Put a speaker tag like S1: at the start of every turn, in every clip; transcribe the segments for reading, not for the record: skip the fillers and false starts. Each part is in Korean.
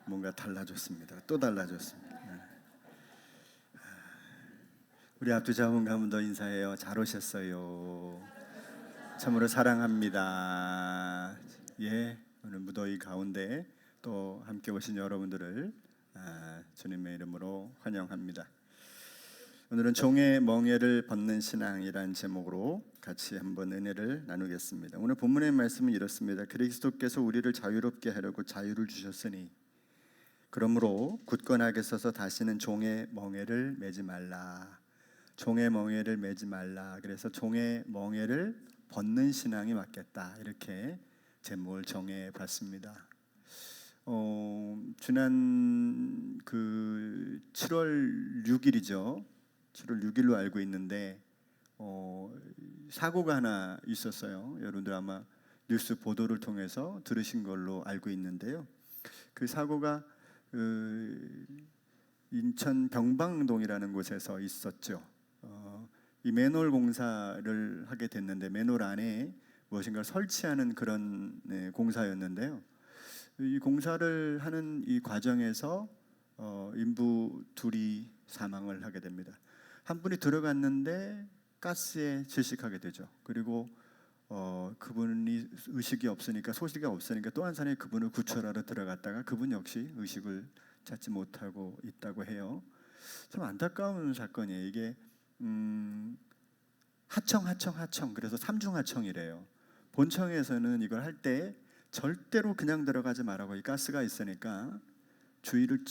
S1: 뭔가 달라졌습니다. 또 달라졌습니다. 우리 앞뒤 한번 가면 더 인사해요. 잘 오셨어요. 참으로 사랑합니다. 예, 오늘 무더위 가운데 또 함께 오신 여러분들을 주님의 이름으로 환영합니다. 오늘은 종의 멍에를 벗는 신앙이라는 제목으로 같이 한번 은혜를 나누겠습니다. 오늘 본문의 말씀은 이렇습니다. 그리스도께서 우리를 자유롭게 하려고 자유를 주셨으니 그러므로 굳건하게 서서 다시는 종의 멍에를 매지 말라. 종의 멍에를 매지 말라. 그래서 종의 멍에를 벗는 신앙이 맞겠다. 이렇게 제목을 정해 봤습니다. 지난 7월 6일이죠. 7월 6일로 알고 있는데 사고가 하나 있었어요. 여러분들 아마 뉴스 보도를 통해서 들으신 걸로 알고 있는데요. 그 사고가 인천 병방동이라는 곳에서 있었죠. 이 맨홀 공사를 하게 됐는데 맨홀 안에 무엇인가를 설치하는 그런 공사였는데요. 이 공사를 하는 이 과정에서 인부 둘이 사망을 하게 됩니다. 한 분이 들어갔는데 가스에 질식하게 되죠. 그리고 그분이 의식이 없으니까 소식이 없으니까 또 한 사람이 그분을 구출하러 들어갔다가 그분 역시 의식을 찾지 못하고 있다고 해요. 참 안타까운 사건이에요. 이게 하청 그래서 삼중하청이래요. 본청에서는 이걸 할 때 절대로 그냥 들어가지 말라고, 이 가스가 있으니까 주의를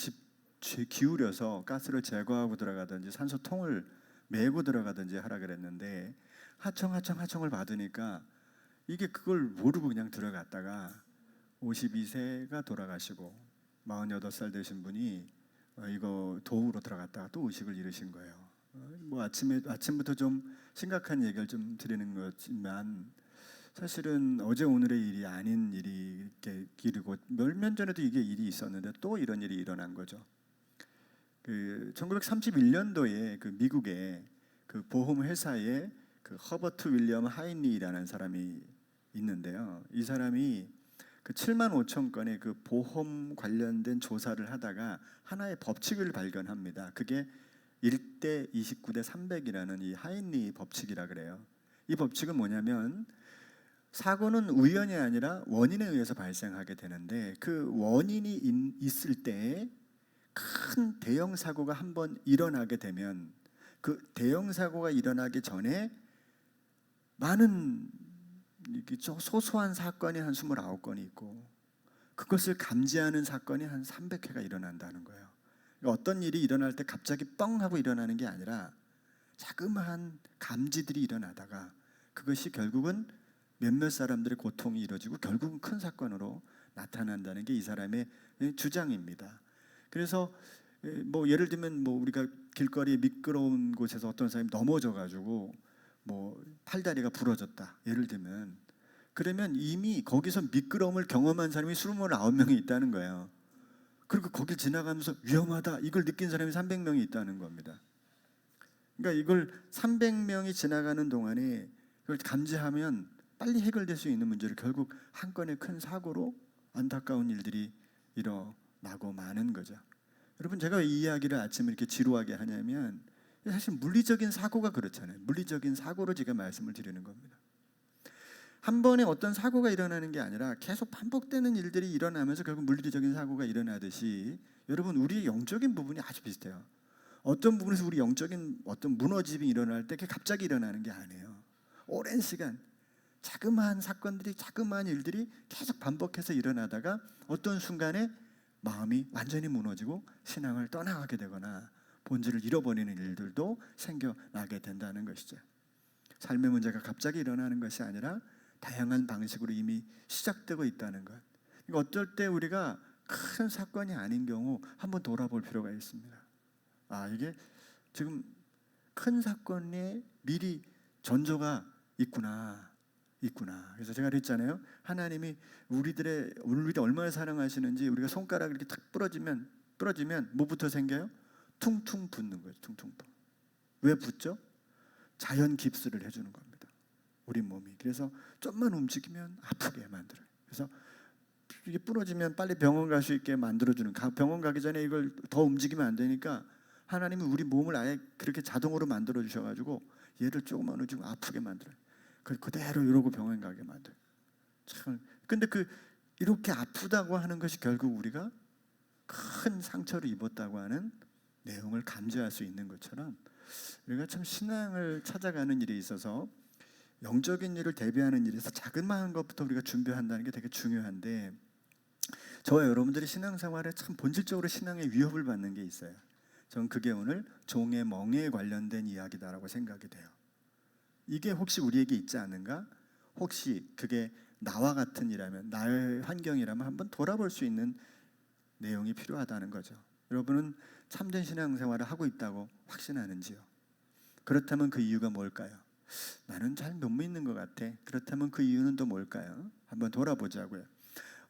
S1: 기울여서 가스를 제거하고 들어가든지 산소통을 메고 들어가든지 하라 그랬는데 하청을 받으니까 이게 그걸 모르고 그냥 들어갔다가 52세가 돌아가시고 48살 되신 분이 이거 도우러 들어갔다가 또 의식을 잃으신 거예요. 뭐 아침부터 좀 심각한 얘기를 좀 드리는 거지만 사실은 어제 오늘의 일이 아닌 일이 이렇게 기르고 몇 년 전에도 이게 일이 있었는데 또 이런 일이 일어난 거죠. 1931년도에 그 미국의 그 보험 회사에 그 허버트 윌리엄 하인리라는 사람이 있는데요. 이 사람이 그 7만 5천 건의 그 보험 관련된 조사를 하다가 하나의 법칙을 발견합니다. 그게 1대 29대 300이라는 이 하인리 법칙이라 그래요. 이 법칙은 뭐냐면 사고는 우연이 아니라 원인에 의해서 발생하게 되는데 그 원인이 있을 때 큰 대형 사고가 한번 일어나게 되면 그 대형 사고가 일어나기 전에 많은 소소한 사건이 한 29건이 있고 그것을 감지하는 사건이 한 300회가 일어난다는 거예요. 그러니까 어떤 일이 일어날 때 갑자기 뻥 하고 일어나는 게 아니라 자그마한 감지들이 일어나다가 그것이 결국은 몇몇 사람들의 고통이 이루어지고 결국은 큰 사건으로 나타난다는 게 이 사람의 주장입니다. 그래서 뭐 예를 들면 뭐 우리가 길거리에 미끄러운 곳에서 어떤 사람이 넘어져 가지고 뭐 팔다리가 부러졌다 예를 들면, 그러면 이미 거기서 미끄러움을 경험한 사람이 29명이 있다는 거예요. 그리고 거길 지나가면서 위험하다 이걸 느낀 사람이 300명이 있다는 겁니다. 그러니까 이걸 300명이 지나가는 동안에 그걸 감지하면 빨리 해결될 수 있는 문제를 결국 한 건의 큰 사고로 안타까운 일들이 일어나고 마는 거죠. 여러분, 제가 이 이야기를 아침에 이렇게 지루하게 하냐면 사실 물리적인 사고가 그렇잖아요. 물리적인 사고로 제가 말씀을 드리는 겁니다. 한 번에 어떤 사고가 일어나는 게 아니라 계속 반복되는 일들이 일어나면서 결국 물리적인 사고가 일어나듯이 여러분, 우리의 영적인 부분이 아주 비슷해요. 어떤 부분에서 우리 영적인 어떤 무너짐이 일어날 때 그게 갑자기 일어나는 게 아니에요. 오랜 시간 자그마한 사건들이, 자그마한 일들이 계속 반복해서 일어나다가 어떤 순간에 마음이 완전히 무너지고 신앙을 떠나가게 되거나 본질을 잃어버리는 일들도 생겨나게 된다는 것이죠. 삶의 문제가 갑자기 일어나는 것이 아니라 다양한 방식으로 이미 시작되고 있다는 것. 그러니까 어떨 때 우리가 큰 사건이 아닌 경우 한번 돌아볼 필요가 있습니다. 이게 지금 큰 사건에 미리 전조가 있구나. 그래서 제가 그랬잖아요. 하나님이 우리를 얼마나 사랑하시는지 우리가 손가락을 이렇게 탁 부러지면 뭐부터 생겨요? 퉁퉁 붓는 거예요. 퉁퉁 붓. 왜 붓죠? 자연 깁스를 해주는 겁니다. 우리 몸이. 그래서 좀만 움직이면 아프게 만들어요. 그래서 이게 부러지면 빨리 병원 갈 수 있게 만들어주는, 병원 가기 전에 이걸 더 움직이면 안 되니까 하나님은 우리 몸을 아예 그렇게 자동으로 만들어 주셔가지고 얘를 조금만 좀 아프게 만들어요. 그대로 이러고 병원 가게 만들어요. 참. 근데 이렇게 아프다고 하는 것이 결국 우리가 큰 상처를 입었다고 하는 내용을 감지할 수 있는 것처럼, 우리가 참 신앙을 찾아가는 일에 있어서 영적인 일을 대비하는 일에서 자그마한 것부터 우리가 준비한다는 게 되게 중요한데, 저와 여러분들이 신앙생활에 참 본질적으로 신앙의 위협을 받는 게 있어요. 저는 그게 오늘 종의 멍에에 관련된 이야기다라고 생각이 돼요. 이게 혹시 우리에게 있지 않은가? 혹시 그게 나와 같은 이라면, 나의 환경이라면 한번 돌아볼 수 있는 내용이 필요하다는 거죠. 여러분은 참된 신앙생활을 하고 있다고 확신하는지요? 그렇다면 그 이유가 뭘까요? 나는 잘 못 믿는 것 같아. 그렇다면 그 이유는 또 뭘까요? 한번 돌아보자고요.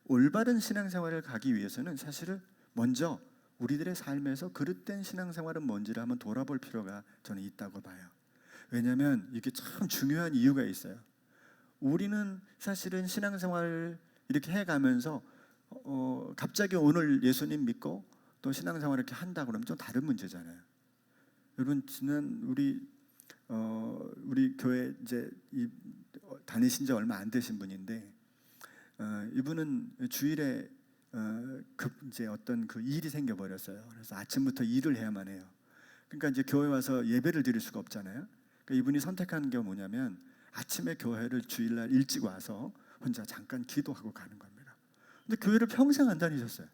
S1: 올바른 신앙생활을 가기 위해서는 사실은 먼저 우리들의 삶에서 그릇된 신앙생활은 뭔지를 한번 돌아볼 필요가 저는 있다고 봐요. 왜냐하면 이게 참 중요한 이유가 있어요. 우리는 사실은 신앙생활을 이렇게 해가면서 갑자기 오늘 예수님 믿고 또 신앙생활을 이렇게 한다 그러면 좀 다른 문제잖아요. 여러분, 지난 우리 교회 이제 다니신 지 얼마 안 되신 분인데, 이분은 주일에 이제 어떤 일이 생겨 버렸어요. 그래서 아침부터 일을 해야만 해요. 그러니까 이제 교회 와서 예배를 드릴 수가 없잖아요. 그러니까 이분이 선택한 게 뭐냐면 아침에 교회를 주일날 일찍 와서 혼자 잠깐 기도하고 가는 겁니다. 근데 교회를 평생 안 다니셨어요.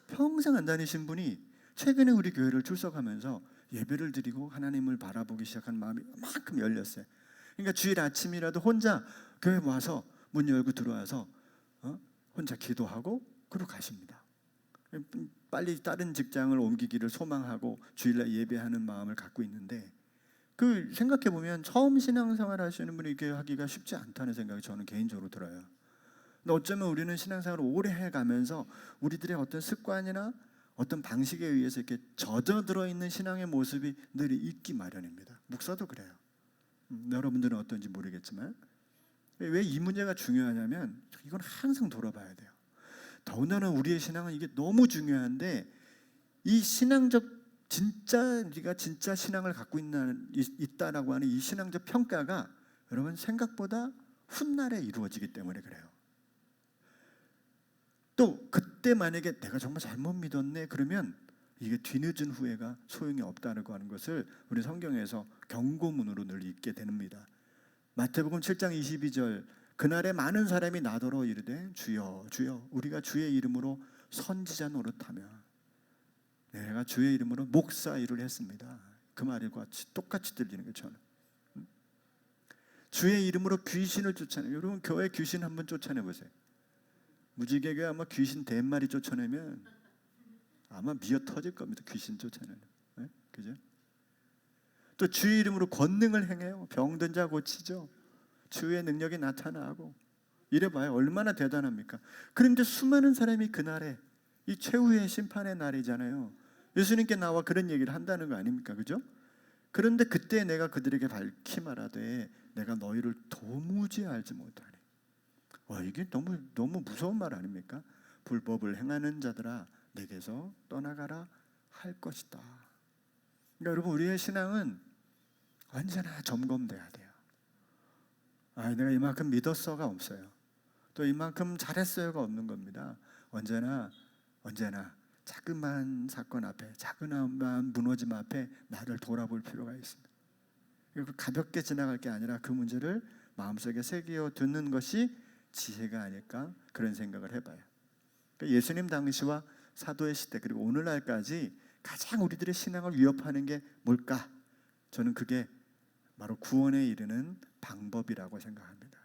S1: 평생 안 다니신 분이 최근에 우리 교회를 출석하면서 예배를 드리고 하나님을 바라보기 시작한 마음이 이만큼 열렸어요. 그러니까 주일 아침이라도 혼자 교회 와서 문 열고 들어와서 혼자 기도하고 그러고 가십니다. 빨리 다른 직장을 옮기기를 소망하고 주일날 예배하는 마음을 갖고 있는데, 생각해 보면 처음 신앙생활 하시는 분이 이렇게 하기가 쉽지 않다는 생각이 저는 개인적으로 들어요. 근데 어쩌면 우리는 신앙생활을 오래 해가면서 우리들의 어떤 습관이나 어떤 방식에 의해서 이렇게 젖어들어 있는 신앙의 모습이 늘 있기 마련입니다. 목사도 그래요. 여러분들은 어떤지 모르겠지만, 왜 이 문제가 중요하냐면 이건 항상 돌아봐야 돼요. 더군다나 우리의 신앙은 이게 너무 중요한데, 이 신앙적 우리가 진짜 신앙을 갖고 있다라고 하는 이 신앙적 평가가 여러분 생각보다 훗날에 이루어지기 때문에 그래요. 또 그때 만약에 내가 정말 잘못 믿었네 그러면 이게 뒤늦은 후회가 소용이 없다는 것을 우리 성경에서 경고문으로 늘 읽게 됩니다. 마태복음 7장 22절, 그날에 많은 사람이 나더러 이르되 주여 주여 우리가 주의 이름으로 선지자 노릇하며 내가 주의 이름으로 목사 일을 했습니다. 그 말과 똑같이 들리는 거죠. 주의 이름으로 귀신을 쫓아내요. 여러분, 교회 귀신 한번 쫓아내보세요. 무지개가 아마 귀신 100마리 쫓아내면 아마 미어 터질 겁니다. 귀신 쫓아내는. 네? 그죠? 또 주의 이름으로 권능을 행해요. 병든 자 고치죠. 주의 능력이 나타나고 이래봐요. 얼마나 대단합니까? 그런데 수많은 사람이 그날에, 이 최후의 심판의 날이잖아요, 예수님께 나와 그런 얘기를 한다는 거 아닙니까? 그죠? 그런데 그때 내가 그들에게 밝히 말하되 내가 너희를 도무지 알지 못하니. 이게 너무 무서운 말 아닙니까? 불법을 행하는 자들아 내게서 떠나가라 할 것이다. 그러니까 여러분, 우리의 신앙은 언제나 점검돼야 돼요. 내가 이만큼 믿었어가 없어요. 또 이만큼 잘했어요가 없는 겁니다. 언제나 자그마한 사건 앞에, 자그마한 무너짐 앞에 나를 돌아볼 필요가 있습니다. 가볍게 지나갈 게 아니라 그 문제를 마음속에 새겨 두는 것이 지혜가 아닐까, 그런 생각을 해봐요. 그러니까 예수님 당시와 사도의 시대 그리고 오늘날까지 가장 우리들의 신앙을 위협하는 게 뭘까? 저는 그게 바로 구원에 이르는 방법이라고 생각합니다.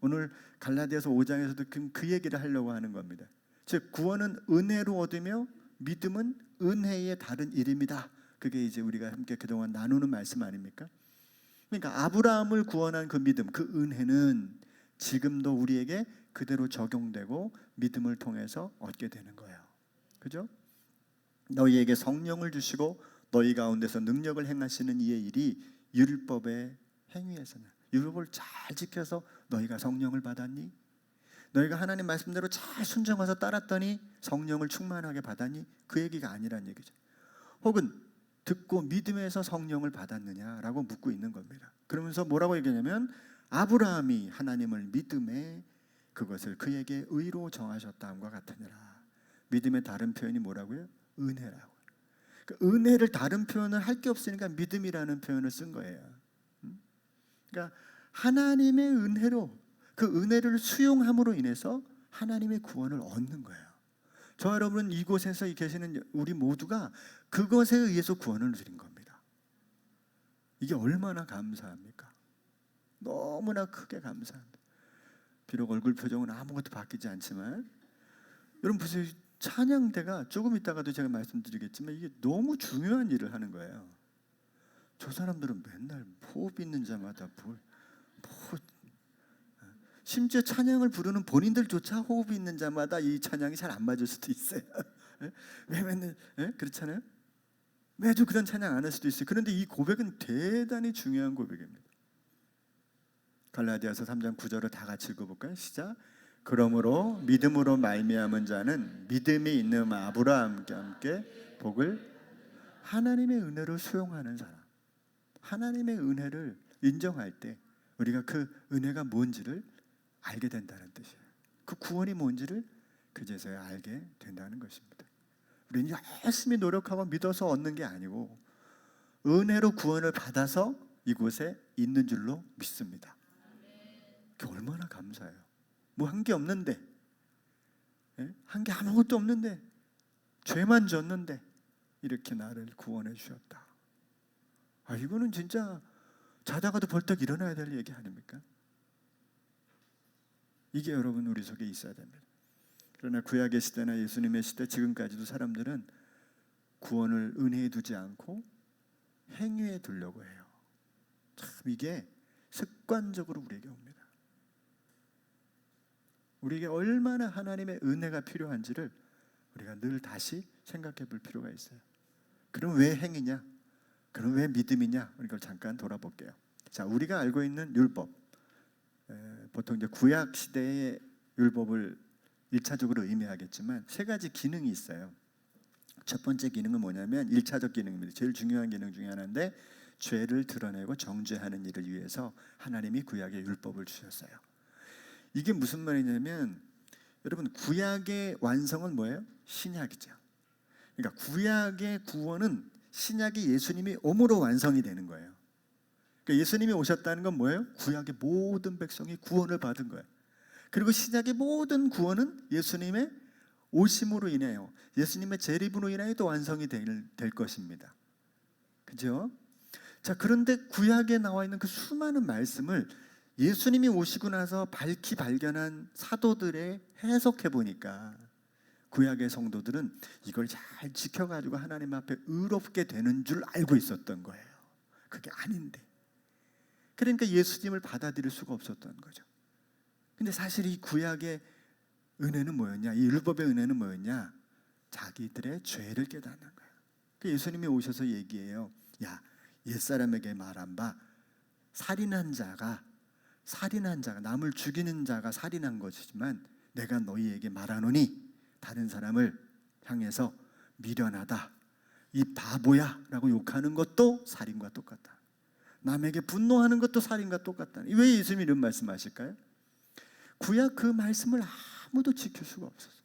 S1: 오늘 갈라디아서 5장에서도 그 얘기를 하려고 하는 겁니다. 즉 구원은 은혜로 얻으며 믿음은 은혜의 다른 이름이다. 그게 이제 우리가 함께 그동안 나누는 말씀 아닙니까? 그러니까 아브라함을 구원한 그 믿음, 그 은혜는 지금도 우리에게 그대로 적용되고 믿음을 통해서 얻게 되는 거예요. 그죠? 너희에게 성령을 주시고 너희 가운데서 능력을 행하시는 이의 일이 율법의 행위에서는, 율법을 잘 지켜서 너희가 성령을 받았니? 너희가 하나님 말씀대로 잘 순종해서 따랐더니 성령을 충만하게 받았니? 그 얘기가 아니란 얘기죠. 혹은 듣고 믿음에서 성령을 받았느냐라고 묻고 있는 겁니다. 그러면서 뭐라고 얘기하냐면 아브라함이 하나님을 믿음에 그것을 그에게 의로 정하셨다함과 같으니라. 믿음의 다른 표현이 뭐라고요? 은혜라고. 그 은혜를 다른 표현을 할 게 없으니까 믿음이라는 표현을 쓴 거예요. 그러니까 하나님의 은혜로, 그 은혜를 수용함으로 인해서 하나님의 구원을 얻는 거예요. 저 여러분 이곳에서 계시는 우리 모두가 그것에 의해서 구원을 드린 겁니다. 이게 얼마나 감사합니까? 너무나 크게 감사합니다. 비록 얼굴 표정은 아무것도 바뀌지 않지만 여러분 보세요. 찬양대가 조금 있다가도 제가 말씀드리겠지만 이게 너무 중요한 일을 하는 거예요. 저 사람들은 맨날 호흡 있는 자마다 심지어 찬양을 부르는 본인들조차 호흡이 있는 자마다 이 찬양이 잘 안 맞을 수도 있어요. 왜 맨날 그렇잖아요. 매주 그런 찬양 안 할 수도 있어요. 그런데 이 고백은 대단히 중요한 고백입니다. 갈라디아서 3장 9절을 다 같이 읽어볼까요? 시작. 그러므로 믿음으로 말미암은 자는 믿음이 있는 아브라함과 함께 복을, 하나님의 은혜를 수용하는 사람, 하나님의 은혜를 인정할 때 우리가 그 은혜가 뭔지를 알게 된다는 뜻이에요. 그 구원이 뭔지를 그제서야 알게 된다는 것입니다. 우리는 열심히 노력하고 믿어서 얻는 게 아니고 은혜로 구원을 받아서 이곳에 있는 줄로 믿습니다. 그게 얼마나 감사해요. 뭐 한 게 없는데, 한 게 아무것도 없는데, 죄만 졌는데 이렇게 나를 구원해 주셨다. 이거는 진짜 자다가도 벌떡 일어나야 될 얘기 아닙니까? 이게 여러분 우리 속에 있어야 됩니다. 그러나 구약의 시대나 예수님의 시대 지금까지도 사람들은 구원을 은혜에 두지 않고 행위에 두려고 해요. 참 이게 습관적으로 우리에게 옵니다. 우리에게 얼마나 하나님의 은혜가 필요한지를 우리가 늘 다시 생각해 볼 필요가 있어요. 그럼 왜 행위냐? 그럼 왜 믿음이냐? 이걸 잠깐 돌아볼게요. 자, 우리가 알고 있는 율법, 보통 이제 구약 시대의 율법을 1차적으로 의미하겠지만 세 가지 기능이 있어요. 첫 번째 기능은 뭐냐면 1차적 기능입니다. 제일 중요한 기능 중에 하나인데 죄를 드러내고 정죄하는 일을 위해서 하나님이 구약의 율법을 주셨어요. 이게 무슨 말이냐면 여러분 구약의 완성은 뭐예요? 신약이죠. 그러니까 구약의 구원은 신약이 예수님이 오므로 완성이 되는 거예요. 그러니까 예수님이 오셨다는 건 뭐예요? 구약의 모든 백성이 구원을 받은 거예요. 그리고 신약의 모든 구원은 예수님의 오심으로 인하여 예수님의 재림으로 인하여 또 완성이 될 것입니다. 그죠? 자, 그런데 구약에 나와 있는 그 수많은 말씀을 예수님이 오시고 나서 밝히 발견한 사도들의 해석해 보니까 구약의 성도들은 이걸 잘 지켜가지고 하나님 앞에 의롭게 되는 줄 알고 있었던 거예요. 그게 아닌데. 그러니까 예수님을 받아들일 수가 없었던 거죠. 근데 사실 이 구약의 은혜는 뭐였냐? 이 율법의 은혜는 뭐였냐? 자기들의 죄를 깨닫는 거예요. 그 예수님이 오셔서 얘기해요. 야, 옛사람에게 말한 바 살인한 자가 남을 죽이는 자가 살인한 것이지만 내가 너희에게 말하노니 다른 사람을 향해서 미련하다, 이 바보야 라고 욕하는 것도 살인과 똑같다. 남에게 분노하는 것도 살인과 똑같다. 왜 예수님이 이런 말씀하실까요? 구약 그 말씀을 아무도 지킬 수가 없었어요.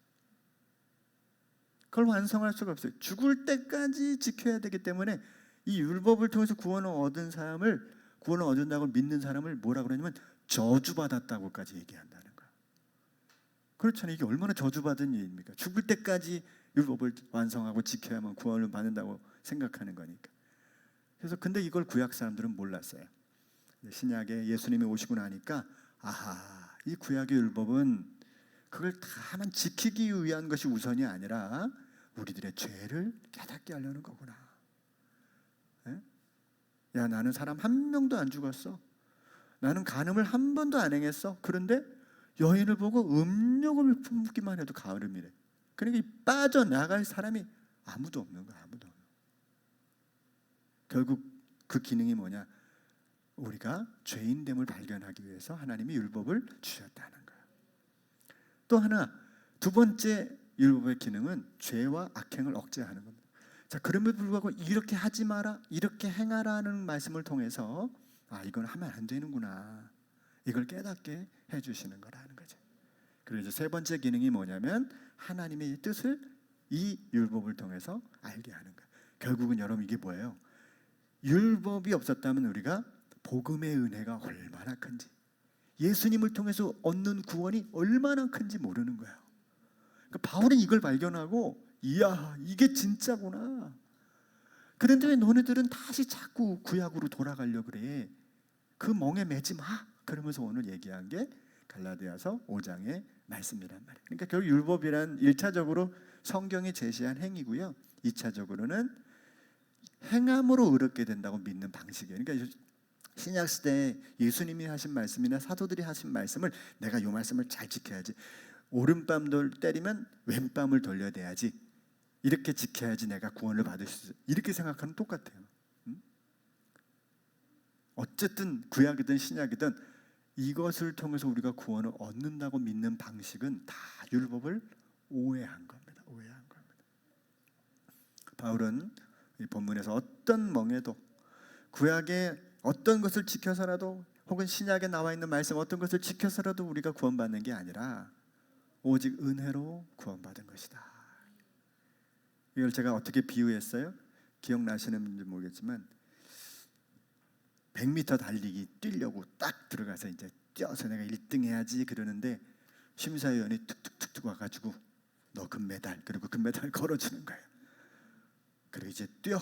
S1: 그걸 완성할 수가 없어요. 죽을 때까지 지켜야 되기 때문에 이 율법을 통해서 구원을 얻은다고 믿는 사람을 뭐라 그러냐면 저주받았다고까지 얘기한다는 거예요. 그렇잖아요. 이게 얼마나 저주받은 일입니까? 죽을 때까지 율법을 완성하고 지켜야만 구원을 받는다고 생각하는 거니까. 그래서 근데 이걸 구약 사람들은 몰랐어요. 신약에 예수님이 오시고 나니까 이 구약의 율법은 그걸 다만 지키기 위한 것이 우선이 아니라 우리들의 죄를 깨닫게 하려는 거구나. 야, 나는 사람 한 명도 안 죽었어. 나는 간음을 한 번도 안 행했어. 그런데 여인을 보고 음욕을 품기만 해도 가늠이래. 그러니까 빠져나갈 사람이 아무도 없는 거야. 아무도. 결국 그 기능이 뭐냐? 우리가 죄인됨을 발견하기 위해서 하나님이 율법을 주셨다는 거예요. 또 하나, 두 번째 율법의 기능은 죄와 악행을 억제하는 겁니다. 자, 그럼에도 불구하고 이렇게 하지 마라, 이렇게 행하라는 말씀을 통해서 이건 하면 안 되는구나, 이걸 깨닫게 해주시는 거라는 거죠. 그리고 이제 세 번째 기능이 뭐냐면 하나님의 뜻을 이 율법을 통해서 알게 하는 거예요. 결국은 여러분 이게 뭐예요? 율법이 없었다면 우리가 복음의 은혜가 얼마나 큰지, 예수님을 통해서 얻는 구원이 얼마나 큰지 모르는 거예요. 그러니까 바울은 이걸 발견하고, 이야, 이게 진짜구나. 그런데 왜 너네들은 다시 자꾸 구약으로 돌아가려고 그래? 그 멍에 매지 마. 그러면서 오늘 얘기한 게 갈라디아서 5장의 말씀이란 말이에요. 그러니까 결국 율법이란 1차적으로 성경이 제시한 행위고요, 2차적으로는 행함으로 의롭게 된다고 믿는 방식이에요. 그러니까 신약 시대에 예수님이 하신 말씀이나 사도들이 하신 말씀을 내가 이 말씀을 잘 지켜야지, 오른밤을 때리면 왼밤을 돌려대야지, 이렇게 지켜야지 내가 구원을 받을 수 있어요, 이렇게 생각하면 똑같아요. 어쨌든 구약이든 신약이든 이것을 통해서 우리가 구원을 얻는다고 믿는 방식은 다 율법을 오해한 겁니다. 오해한 겁니다. 바울은 이 본문에서 어떤 멍에도, 구약의 어떤 것을 지켜서라도, 혹은 신약에 나와 있는 말씀 어떤 것을 지켜서라도 우리가 구원받는 게 아니라 오직 은혜로 구원받은 것이다. 이걸 제가 어떻게 비유했어요? 기억나시는지 모르겠지만 100m 달리기 뛰려고 딱 들어가서 이제 뛰어서 내가 1등 해야지 그러는데 심사위원이 툭툭툭툭 와가지고 너 금메달, 그리고 금메달 걸어주는 거예요. 그리고 이제 뛰어.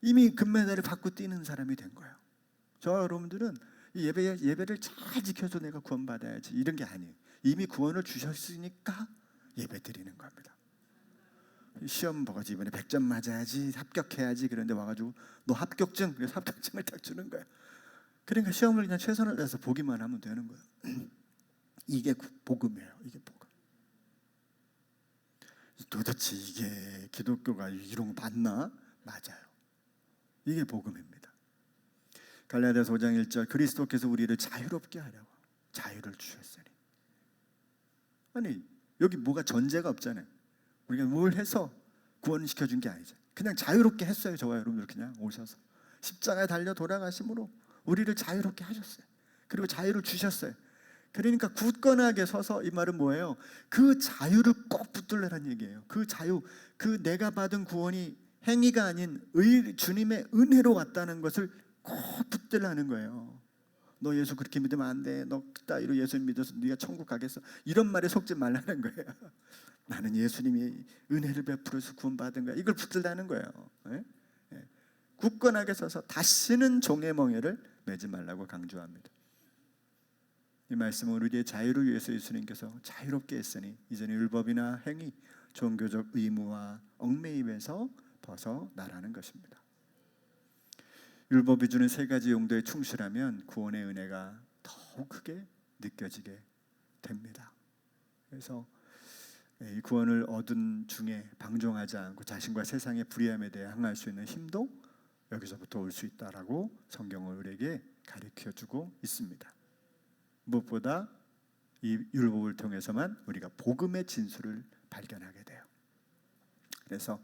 S1: 이미 금메달을 받고 뛰는 사람이 된 거예요. 저와 여러분들은 이 예배를 잘 지켜서 내가 구원받아야지, 이런 게 아니에요. 이미 구원을 주셨으니까 예배 드리는 겁니다. 시험 봐가지고 이번에 100점 맞아야지, 합격해야지, 그런데 와가지고 너 합격증, 그래서 합격증을 딱 주는 거예요. 그러니까 시험을 그냥 최선을 다해서 보기만 하면 되는 거예요. 이게 복음이에요. 이게 복음. 도대체 이게 기독교가 이런 거 맞나? 맞아요. 이게 복음입니다. 갈라디아서 5장 1절, 그리스도께서 우리를 자유롭게 하려고 자유를 주셨으니. 아니 여기 뭐가 전제가 없잖아요. 우리가 뭘 해서 구원시켜준 게 아니죠. 그냥 자유롭게 했어요. 저와 여러분들 그냥 오셔서 십자가에 달려 돌아가심으로 우리를 자유롭게 하셨어요. 그리고 자유를 주셨어요. 그러니까 굳건하게 서서, 이 말은 뭐예요? 그 자유를 꼭 붙들라는 얘기예요. 그 자유, 그 내가 받은 구원이 행위가 아닌 주님의 은혜로 왔다는 것을 꼭 붙들라는 거예요. 너 예수 그렇게 믿으면 안 돼, 너 따위로 예수 믿어서 네가 천국 가겠어, 이런 말에 속지 말라는 거예요. 나는 예수님이 은혜를 베풀어서 구원받은 거야, 이걸 붙들라는 거예요. 네? 네. 굳건하게 서서 다시는 종의 멍에를 매지 말라고 강조합니다. 이 말씀은 우리의 자유를 위해서 예수님께서 자유롭게 했으니 이제는 율법이나 행위, 종교적 의무와 얽매임에서 벗어나라는 것입니다. 율법이 주는 세 가지 용도에 충실하면 구원의 은혜가 더욱 크게 느껴지게 됩니다. 그래서 이 구원을 얻은 중에 방종하지 않고 자신과 세상의 불의함에 대해 항할 수 있는 힘도 여기서부터 올 수 있다라고 성경은 우리에게 가르쳐주고 있습니다. 무엇보다 이 율법을 통해서만 우리가 복음의 진수를 발견하게 돼요. 그래서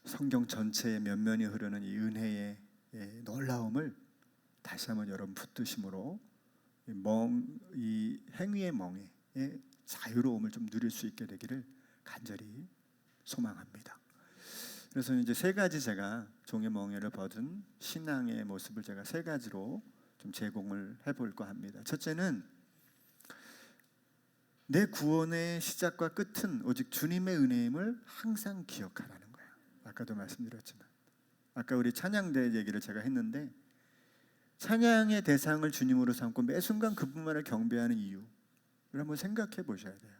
S1: 성경 전체의 면면이 흐르는 이 은혜의 놀라움을 다시 한번 여러분 붙드심으로 이 행위의 멍에 자유로움을 좀 누릴 수 있게 되기를 간절히 소망합니다. 그래서 이제 세 가지 제가 종의 멍에를 벗은 신앙의 모습을 제가 세 가지로 좀 제공을 해볼까 합니다. 첫째는 내 구원의 시작과 끝은 오직 주님의 은혜임을 항상 기억하라는 거예요. 아까도 말씀드렸지만, 아까 우리 찬양대 얘기를 제가 했는데, 찬양의 대상을 주님으로 삼고 매 순간 그분만을 경배하는 이유를 한번 생각해 보셔야 돼요.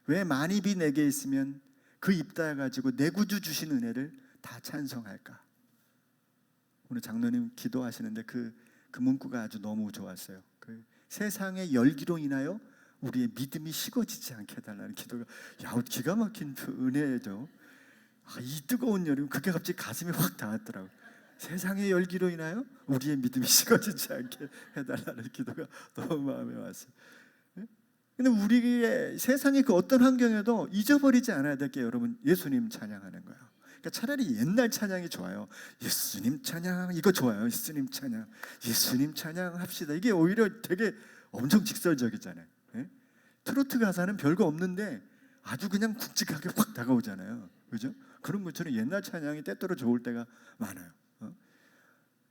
S1: 왜 만입이 내게 있으면 그 입 닫아가지고 내 구주 주신 은혜를 다 찬송할까? 오늘 장로님 기도하시는데 그 문구가 아주 너무 좋았어요. 그 세상의 열기로 인하여 우리의 믿음이 식어지지 않게 해달라는 기도가, 기가 막힌 그 은혜죠. 이 뜨거운 여름, 그게 갑자기 가슴에 확 닿았더라고요. 세상의 열기로 인하여 우리의 믿음이 식어지지 않게 해달라는 기도가 너무 마음에 왔어요. 근데 우리의 세상의 그 어떤 환경에도 잊어버리지 않아야 될 게 여러분, 예수님 찬양하는 거예요. 그러니까 차라리 옛날 찬양이 좋아요. 예수님 찬양 이거 좋아요. 예수님 찬양, 예수님 찬양 합시다. 이게 오히려 되게 엄청 직설적이잖아요. 예? 트로트 가사는 별거 없는데 아주 그냥 굵직하게 확 다가오잖아요. 그죠? 그런 것처럼 옛날 찬양이 때때로 좋을 때가 많아요.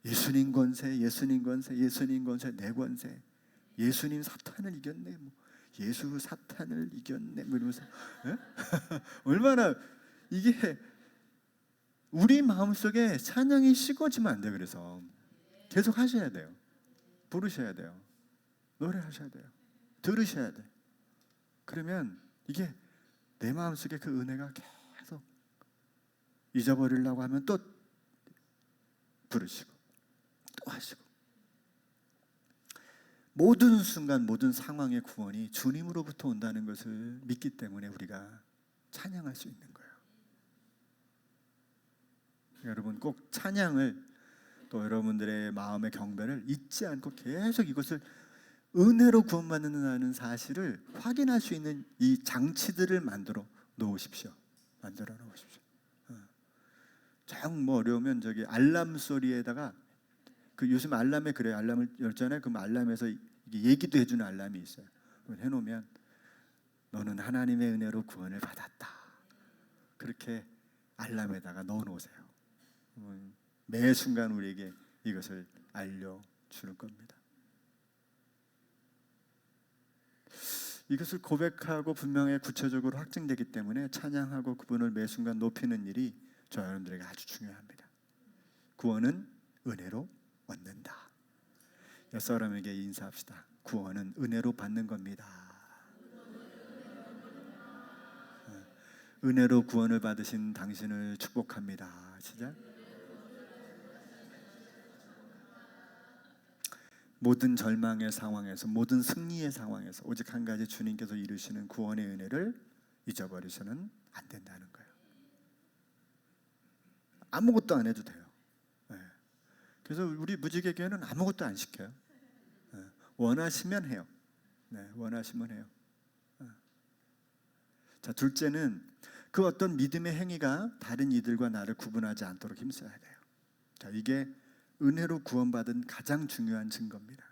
S1: 예수님 권세, 예수님 권세, 예수님 권세, 내 권세, 예수님 사탄을 이겼네, 뭐. 예수 사탄을 이겼네, 뭐 이러면서. 예? 얼마나 이게 우리 마음속에 찬양이 식어지면 안 돼요. 그래서 계속 하셔야 돼요. 부르셔야 돼요. 노래하셔야 돼요. 들으셔야 돼요. 그러면 이게 내 마음속에 그 은혜가 계속, 잊어버리려고 하면 또 부르시고 또 하시고, 모든 순간 모든 상황의 구원이 주님으로부터 온다는 것을 믿기 때문에 우리가 찬양할 수 있는 거예요. 여러분 꼭 찬양을, 또 여러분들의 마음의 경배를 잊지 않고 계속 이것을 은혜로 구원받는다는 사실을 확인할 수 있는 이 장치들을 만들어 놓으십시오. 만들어 놓으십시오. 정 뭐 어려우면 저기 알람 소리에다가, 그 요즘 알람에 그래요. 알람을 열잖아요. 그럼 알람에서 이게 얘기도 해주는 알람이 있어요. 해놓으면 너는 하나님의 은혜로 구원을 받았다. 그렇게 알람에다가 넣어놓으세요. 매 순간 우리에게 이것을 알려주는 겁니다. 이것을 고백하고 분명히 구체적으로 확증되기 때문에 찬양하고 그분을 매 순간 높이는 일이 저 여러분들에게 아주 중요합니다. 구원은 은혜로 얻는다. 옆 사람에게 인사합시다. 구원은 은혜로 받는 겁니다. 은혜로 구원을 받으신 당신을 축복합니다. 시작. 모든 절망의 상황에서, 모든 승리의 상황에서 오직 한 가지, 주님께서 이루시는 구원의 은혜를 잊어버리셔는 안 된다는 거예요. 아무것도 안 해도 돼요. 그래서 우리 무지개교회는 아무것도 안 시켜요. 원하시면 해요. 원하시면 해요. 자, 둘째는 그 어떤 믿음의 행위가 다른 이들과 나를 구분하지 않도록 힘써야 돼요. 자, 이게 은혜로 구원받은 가장 중요한 증거입니다.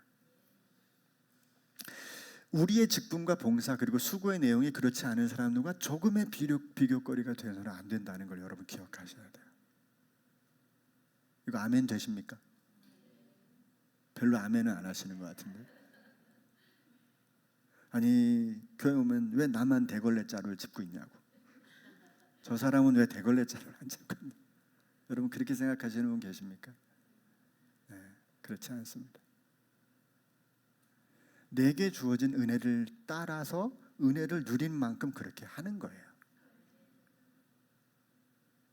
S1: 우리의 직분과 봉사 그리고 수고의 내용이 그렇지 않은 사람들과 조금의 비교거리가 되어서는 안 된다는 걸 여러분 기억하셔야 돼요. 이거 아멘 되십니까? 별로 아멘은 안 하시는 것 같은데. 아니, 교회 오면 왜 나만 대걸레 자루를 짚고 있냐고, 저 사람은 왜 대걸레 자루를 안 짚고 있냐, 여러분 그렇게 생각하시는 분 계십니까? 그렇지 않습니다. 내게 주어진 은혜를 따라서 은혜를 누린 만큼 그렇게 하는 거예요.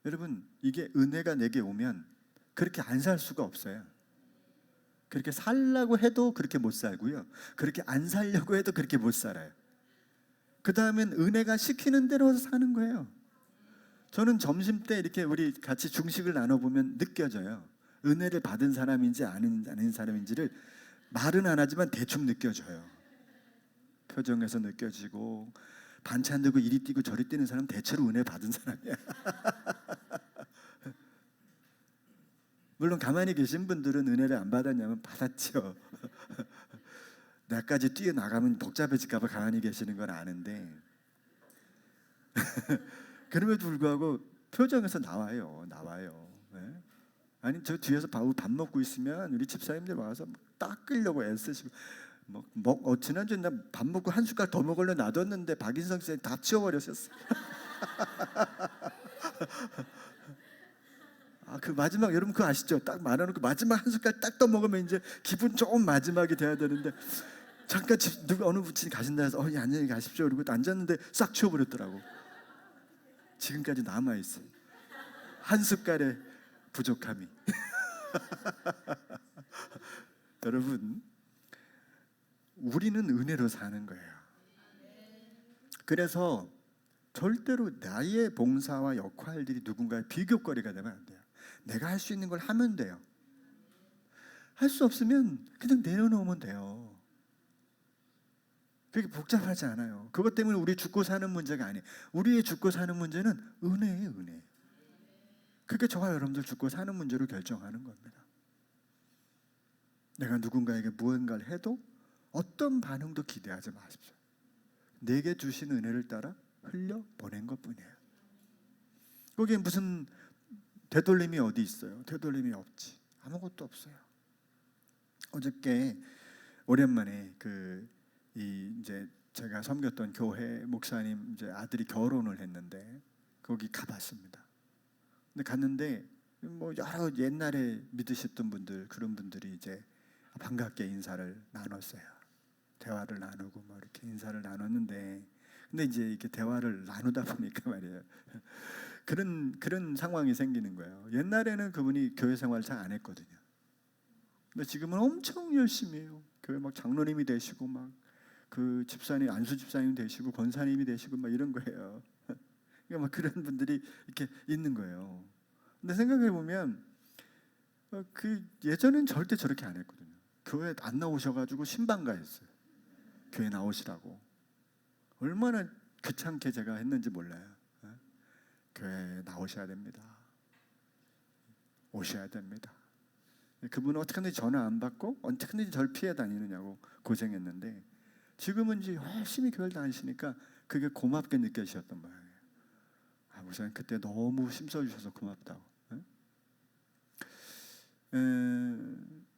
S1: 여러분, 이게 은혜가 내게 오면 그렇게 안 살 수가 없어요. 그렇게 살려고 해도 그렇게 못 살고요, 그렇게 안 살려고 해도 그렇게 못 살아요. 그 다음엔 은혜가 시키는 대로 사는 거예요. 저는 점심 때 이렇게 우리 같이 중식을 나눠보면 느껴져요. 은혜를 받은 사람인지 아닌 사람인지를 말은 안 하지만 대충 느껴져요. 표정에서 느껴지고, 반찬 들고 이리 뛰고 저리 뛰는 사람 대체로 은혜 받은 사람이야. 물론 가만히 계신 분들은 은혜를 안 받았냐면 받았죠. 나까지 뛰어나가면 복잡해질까 봐 가만히 계시는 건 아는데 그럼에도 불구하고 표정에서 나와요. 네? 아니, 저 뒤에서 밥 먹고 있으면 우리 집사님들 와서 닦으려고 애쓰시고, 지난주에 나 밥 먹고 한 숟갈 더 먹으려 놔뒀는데 박인성 씨 다 치워버렸었어. 그 마지막, 여러분 그거 아시죠? 딱 말아놓고 마지막 한 숟갈 딱 더 먹으면 이제 기분 좋은 마지막이 돼야 되는데, 잠깐 누가 어느 부친이 가신다 해서 안녕히 가십시오 그러고 앉았는데 싹 치워버렸더라고. 지금까지 남아있어요. 한 숟갈의 부족함이. 여러분, 우리는 은혜로 사는 거예요. 그래서 절대로 나의 봉사와 역할들이 누군가의 비교거리가 되면 안 돼요. 내가 할 수 있는 걸 하면 돼요. 할 수 없으면 그냥 내려놓으면 돼요. 그게 복잡하지 않아요. 그것 때문에 우리 죽고 사는 문제가 아니에요. 우리의 죽고 사는 문제는 은혜예요, 은혜. 그게 저와 여러분들 죽고 사는 문제로 결정하는 겁니다. 내가 누군가에게 무언가를 해도 어떤 반응도 기대하지 마십시오. 내게 주신 은혜를 따라 흘려보낸 것뿐이에요. 거기에 무슨 되돌림이 어디 있어요? 되돌림이 없지. 아무것도 없어요. 어저께 오랜만에 이제 제가 섬겼던 교회 목사님 이제 아들이 결혼을 했는데 거기 가봤습니다. 근데 갔는데 뭐 여러 옛날에 믿으셨던 분들 그런 분들이 이제 반갑게 인사를 나눴어요. 대화를 나누고 뭐 이렇게 인사를 나눴는데 근데 이제 이렇게 대화를 나누다 보니까 말이에요. 그런 상황이 생기는 거예요. 옛날에는 그분이 교회 생활 잘 안 했거든요. 근데 지금은 엄청 열심히 해요. 교회 막 장로님이 되시고 막 그 집사님 안수 집사님 되시고 권사님이 되시고 막 이런 거예요. 그러니까 막 그런 분들이 이렇게 있는 거예요. 근데 생각해 보면 그 예전엔 절대 저렇게 안 했거든요. 교회 안 나오셔가지고 신방가 했어요. 교회 나오시라고. 얼마나 귀찮게 제가 했는지 몰라요. 교회 나오셔야 됩니다. 오셔야 됩니다. 그분은 어떻게든지 전화 안 받고 어떻게든지 절 피해 다니느냐고 고생했는데 지금은 이제 열심히 교회를 다니시니까 그게 고맙게 느껴지셨던 거예요. 목사님 그때 너무 힘써주셔서 고맙다고.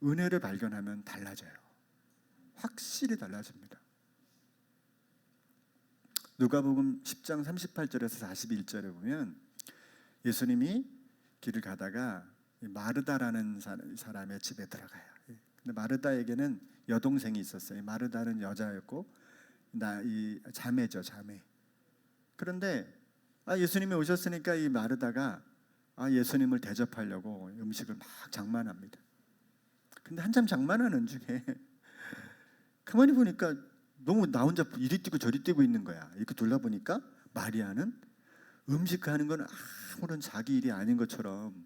S1: 은혜를 발견하면 달라져요. 확실히 달라집니다. 누가복음 10장 38절에서 41절에 보면 예수님이 길을 가다가 마르다라는 사람의 집에 들어가요. 근데 마르다에게는 여동생이 있었어요. 마르다는 여자였고 이 자매죠, 자매. 그런데 예수님이 오셨으니까 이 마르다가 예수님을 대접하려고 음식을 막 장만합니다. 근데 한참 장만하는 중에 가만히 보니까 너무 나 혼자 이리 뛰고 저리 뛰고 있는 거야. 이렇게 둘러보니까 마리아는 음식하는 건 아무런 자기 일이 아닌 것처럼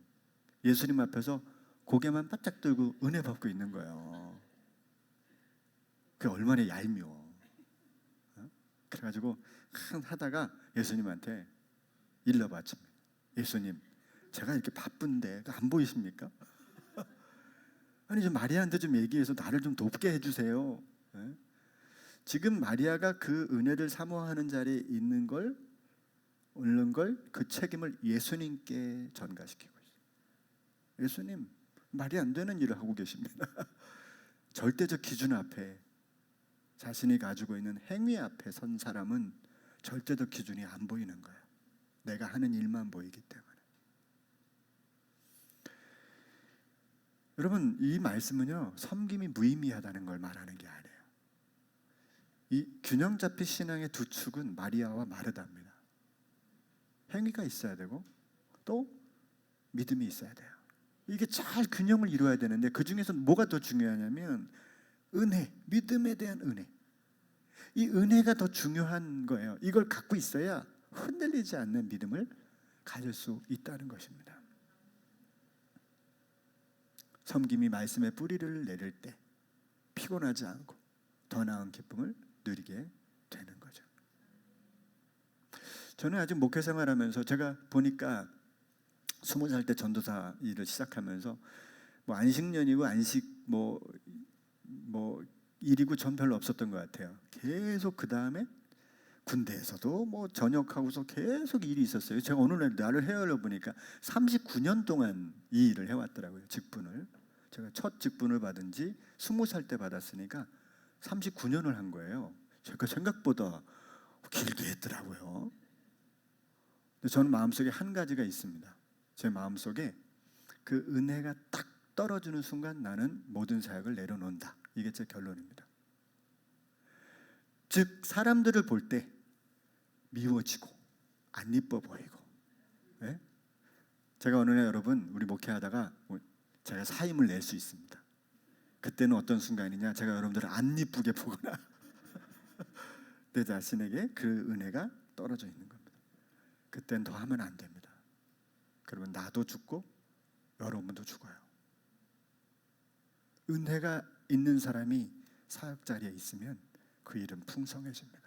S1: 예수님 앞에서 고개만 바짝 들고 은혜 받고 있는 거예요. 그게 얼마나 얄미워. 그래가지고 하다가 예수님한테 일러바칩니다. 예수님, 제가 이렇게 바쁜데 안 보이십니까? 아니 좀 마리아한테 좀 얘기해서 나를 좀 돕게 해주세요. 지금 마리아가 그 은혜를 사모하는 자리에 있는 걸 그 책임을 예수님께 전가시키고 있어요. 예수님, 말이 안 되는 일을 하고 계십니다. 절대적 기준 앞에 자신이 가지고 있는 행위 앞에 선 사람은 절대적 기준이 안 보이는 거예요. 내가 하는 일만 보이기 때문에. 여러분, 이 말씀은요, 섬김이 무의미하다는 걸 말하는 게 아니에요. 이 균형 잡힌 신앙의 두 축은 마리아와 마르다입니다. 행위가 있어야 되고 또 믿음이 있어야 돼요. 이게 잘 균형을 이루어야 되는데 그 중에서 뭐가 더 중요하냐면 은혜, 믿음에 대한 은혜. 이 은혜가 더 중요한 거예요. 이걸 갖고 있어야 흔들리지 않는 믿음을 가질 수 있다는 것입니다. 섬김이 말씀의 뿌리를 내릴 때 피곤하지 않고 더 나은 기쁨을 누리게 되는 거죠. 저는 아직 목회 생활하면서 제가 보니까 20살 때 전도사 일을 시작하면서 뭐 안식년이고 안식 뭐 일이고 전 별로 없었던 것 같아요. 계속 그 다음에 군대에서도 뭐 전역하고서 계속 일이 있었어요. 제가 어느 날을 헤아려 보니까 39년 동안 이 일을 해왔더라고요. 직분을. 제가 첫 직분을 받은 지 20살 때 받았으니까 39년을 한 거예요. 제가 생각보다 길게 했더라고요. 근데 저는 마음속에 한 가지가 있습니다. 제 마음속에 그 은혜가 딱 떨어지는 순간 나는 모든 사역을 내려놓는다. 이게 제 결론입니다. 즉 사람들을 볼 때 미워지고 안 이뻐 보이고, 네? 제가 어느 날 여러분 우리 목회하다가 제가 사임을 낼 수 있습니다. 그때는 어떤 순간이냐, 제가 여러분들을 안 이쁘게 보거나 내 자신에게 그 은혜가 떨어져 있는 겁니다. 그때는 더 하면 안 됩니다. 그러면 나도 죽고 여러분도 죽어요. 은혜가 있는 사람이 사역 자리에 있으면 그 일은 풍성해집니다.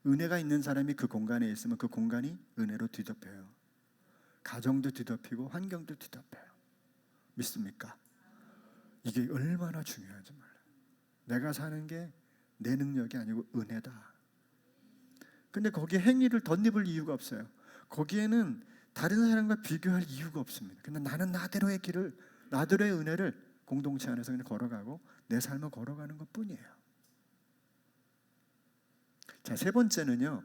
S1: 은혜가 있는 사람이 그 공간에 있으면 그 공간이 은혜로 뒤덮여요. 가정도 뒤덮이고 환경도 뒤덮여요. 믿습니까? 이게 얼마나 중요한지 몰라요. 내가 사는 게 내 능력이 아니고 은혜다. 근데 거기에 행위를 덧입을 이유가 없어요. 거기에는 다른 사람과 비교할 이유가 없습니다. 근데 나는 나대로의 길을, 나대로의 은혜를 공동체 안에서 그냥 걸어가고 내 삶을 걸어가는 것뿐이에요. 자, 세 번째는요,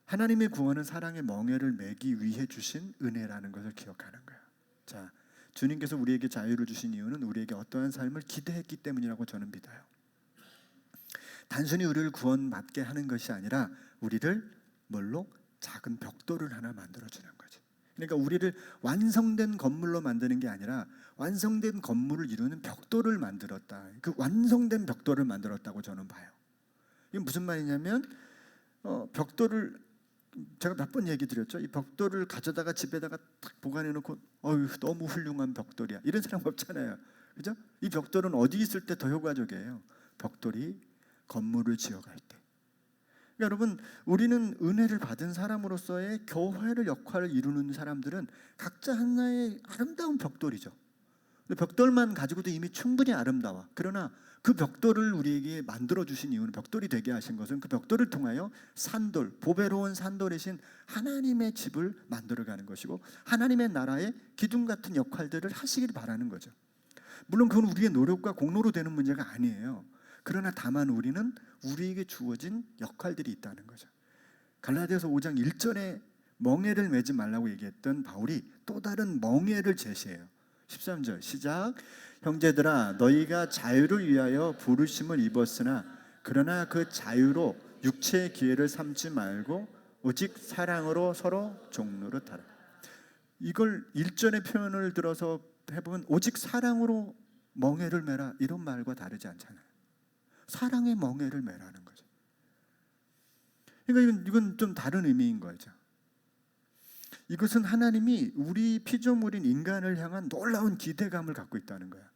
S1: 하나님의 구원은 사랑의 멍에를 매기 위해 주신 은혜라는 것을 기억하는 거예요. 자, 주님께서 우리에게 자유를 주신 이유는 우리에게 어떠한 삶을 기대했기 때문이라고 저는 믿어요. 단순히 우리를 구원받게 하는 것이 아니라 우리를 뭘로? 작은 벽돌을 하나 만들어주는 거죠. 그러니까 우리를 완성된 건물로 만드는 게 아니라 완성된 건물을 이루는 벽돌을 만들었다. 그 완성된 벽돌을 만들었다고 저는 봐요. 이게 무슨 말이냐면 벽돌을 제가 몇 번 얘기 드렸죠. 이 벽돌을 가져다가 집에다가 딱 보관해 놓고 너무 훌륭한 벽돌이야 이런 사람 없잖아요. 그죠? 이 벽돌은 어디 있을 때 더 효과적이에요? 벽돌이 건물을 지어갈 때. 그러니까 여러분, 우리는 은혜를 받은 사람으로서의 교회를 역할을 이루는 사람들은 각자 하나의 아름다운 벽돌이죠. 벽돌만 가지고도 이미 충분히 아름다워. 그러나 그 벽돌을 우리에게 만들어 주신 이유는, 벽돌이 되게 하신 것은 그 벽돌을 통하여 산돌, 보배로운 산돌이신 하나님의 집을 만들어가는 것이고 하나님의 나라의 기둥 같은 역할들을 하시길 바라는 거죠. 물론 그건 우리의 노력과 공로로 되는 문제가 아니에요. 그러나 다만 우리는 우리에게 주어진 역할들이 있다는 거죠. 갈라디아서 5장 1절에 멍에를 매지 말라고 얘기했던 바울이 또 다른 멍에를 제시해요. 13절 시작. 형제들아, 너희가 자유를 위하여 부르심을 입었으나 그러나 그 자유로 육체의 기회를 삼지 말고 오직 사랑으로 서로 종노릇하라. 이걸 1절의 표현을 들어서 해보면 오직 사랑으로 멍에를 매라 이런 말과 다르지 않잖아요. 사랑의 멍에를 매라는 거죠. 그러니까 이건 좀 다른 의미인 거죠. 이것은 하나님이 우리 피조물인 인간을 향한 놀라운 기대감을 갖고 있다는 거야.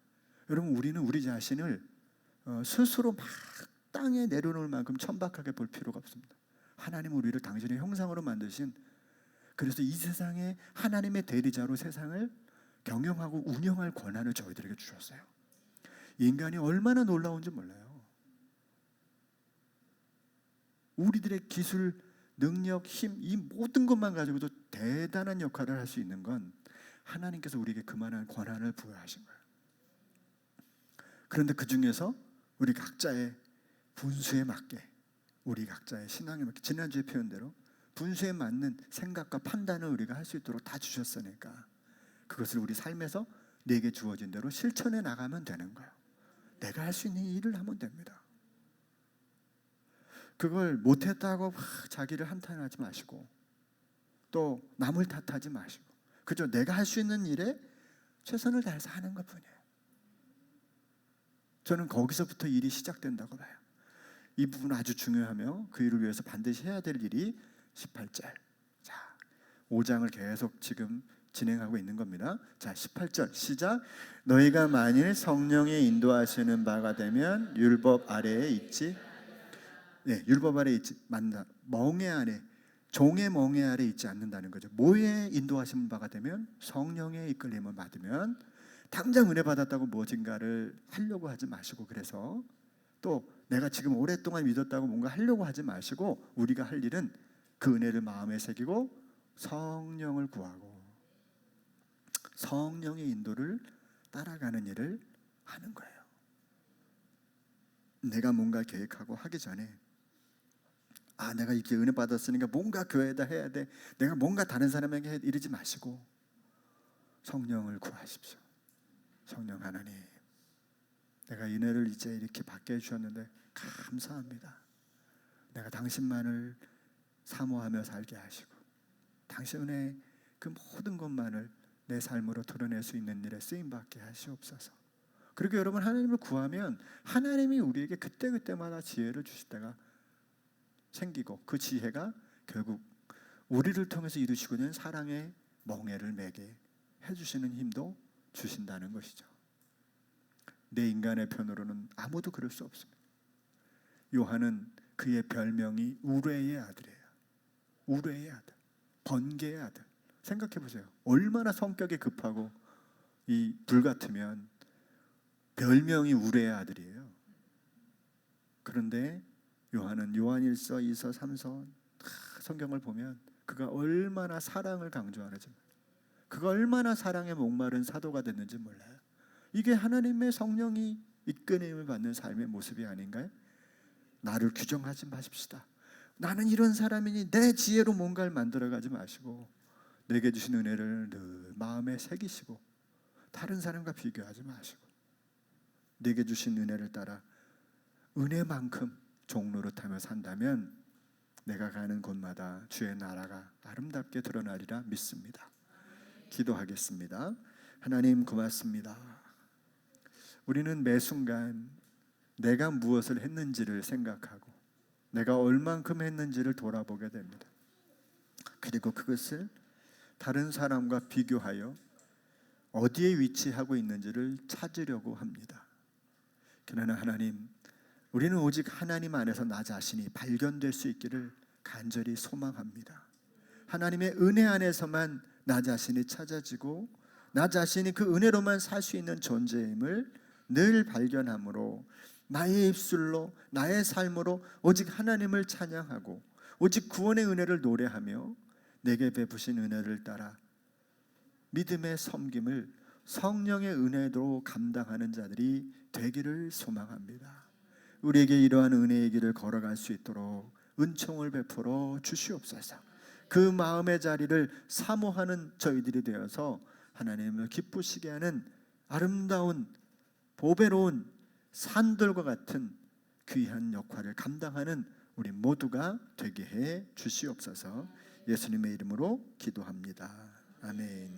S1: 여러분, 우리는 우리 자신을 스스로 막 땅에 내려놓을 만큼 천박하게 볼 필요가 없습니다. 하나님은 우리를 당신의 형상으로 만드신, 그래서 이 세상에 하나님의 대리자로 세상을 경영하고 운영할 권한을 저희들에게 주셨어요. 인간이 얼마나 놀라운지 몰라요. 우리들의 기술, 능력, 힘, 이 모든 것만 가지고도 대단한 역할을 할 수 있는 건 하나님께서 우리에게 그만한 권한을 부여하신 거예요. 그런데 그 중에서 우리 각자의 분수에 맞게, 우리 각자의 신앙에 맞게, 지난주에 표현대로 분수에 맞는 생각과 판단을 우리가 할 수 있도록 다 주셨으니까 그것을 우리 삶에서 내게 주어진 대로 실천해 나가면 되는 거예요. 내가 할 수 있는 일을 하면 됩니다. 그걸 못했다고 막 자기를 한탄하지 마시고 또 남을 탓하지 마시고 그저 내가 할 수 있는 일에 최선을 다해서 하는 것뿐이에요. 저는 거기서부터 일이 시작된다고 봐요. 이 부분은 아주 중요하며 그 일을 위해서 반드시 해야 될 일이 18절. 자, 5장을 계속 지금 진행하고 있는 겁니다. 자, 18절 시작. 너희가 만일 성령의 인도하시는 바가 되면 율법 아래에 있지. 네, 율법 아래 있지 맞나? 멍에 아래, 종의 멍에 아래 있지 않는다는 거죠. 뭐에 인도하시는 바가 되면? 성령의 이끌림을 받으면 당장 은혜 받았다고 무엇인가를 하려고 하지 마시고, 그래서 또 내가 지금 오랫동안 믿었다고 뭔가 하려고 하지 마시고 우리가 할 일은 그 은혜를 마음에 새기고 성령을 구하고 성령의 인도를 따라가는 일을 하는 거예요. 내가 뭔가 계획하고 하기 전에 내가 이렇게 은혜 받았으니까 뭔가 교회에다 해야 돼, 내가 뭔가 다른 사람에게 해, 이러지 마시고 성령을 구하십시오. 성령 하나님, 내가 은혜를 이제 이렇게 받게 해주셨는데 감사합니다. 내가 당신만을 사모하며 살게 하시고 당신의 그 모든 것만을 내 삶으로 드러낼 수 있는 일에 쓰임받게 하시옵소서. 그리고 여러분, 하나님을 구하면 하나님이 우리에게 그때그때마다 지혜를 주실 때가 생기고 그 지혜가 결국 우리를 통해서 이루시고 있는 사랑의 멍에를 매게 해주시는 힘도 주신다는 것이죠. 내 인간의 편으로는 아무도 그럴 수 없습니다. 요한은 그의 별명이 우레의 아들이에요. 우레의 아들, 번개의 아들. 생각해 보세요. 얼마나 성격이 급하고 이 불같으면 별명이 우레의 아들이에요. 그런데 요한은 요한일서, 2서, 3서 성경을 보면 그가 얼마나 사랑을 강조하는지, 그가 얼마나 사랑에 목마른 사도가 됐는지 몰라요. 이게 하나님의 성령이 이끌림을 받는 삶의 모습이 아닌가요? 나를 규정하지 마십시다. 나는 이런 사람이니 내 지혜로 뭔가를 만들어가지 마시고 내게 주신 은혜를 늘 마음에 새기시고 다른 사람과 비교하지 마시고 내게 주신 은혜를 따라 은혜만큼 종노릇하며 산다면 내가 가는 곳마다 주의 나라가 아름답게 드러나리라 믿습니다. 기도하겠습니다. 하나님 고맙습니다. 우리는 매 순간 내가 무엇을 했는지를 생각하고 내가 얼만큼 했는지를 돌아보게 됩니다. 그리고 그것을 다른 사람과 비교하여 어디에 위치하고 있는지를 찾으려고 합니다. 그러나 하나님, 우리는 오직 하나님 안에서 나 자신이 발견될 수 있기를 간절히 소망합니다. 하나님의 은혜 안에서만 나 자신이 찾아지고 나 자신이 그 은혜로만 살 수 있는 존재임을 늘 발견함으로 나의 입술로 나의 삶으로 오직 하나님을 찬양하고 오직 구원의 은혜를 노래하며 내게 베푸신 은혜를 따라 믿음의 섬김을 성령의 은혜로 감당하는 자들이 되기를 소망합니다. 우리에게 이러한 은혜의 길을 걸어갈 수 있도록 은총을 베풀어 주시옵소서. 그 마음의 자리를 사모하는 저희들이 되어서 하나님을 기쁘시게 하는 아름다운 보배로운 산들과 같은 귀한 역할을 감당하는 우리 모두가 되게 해 주시옵소서. 예수님의 이름으로 기도합니다. 아멘.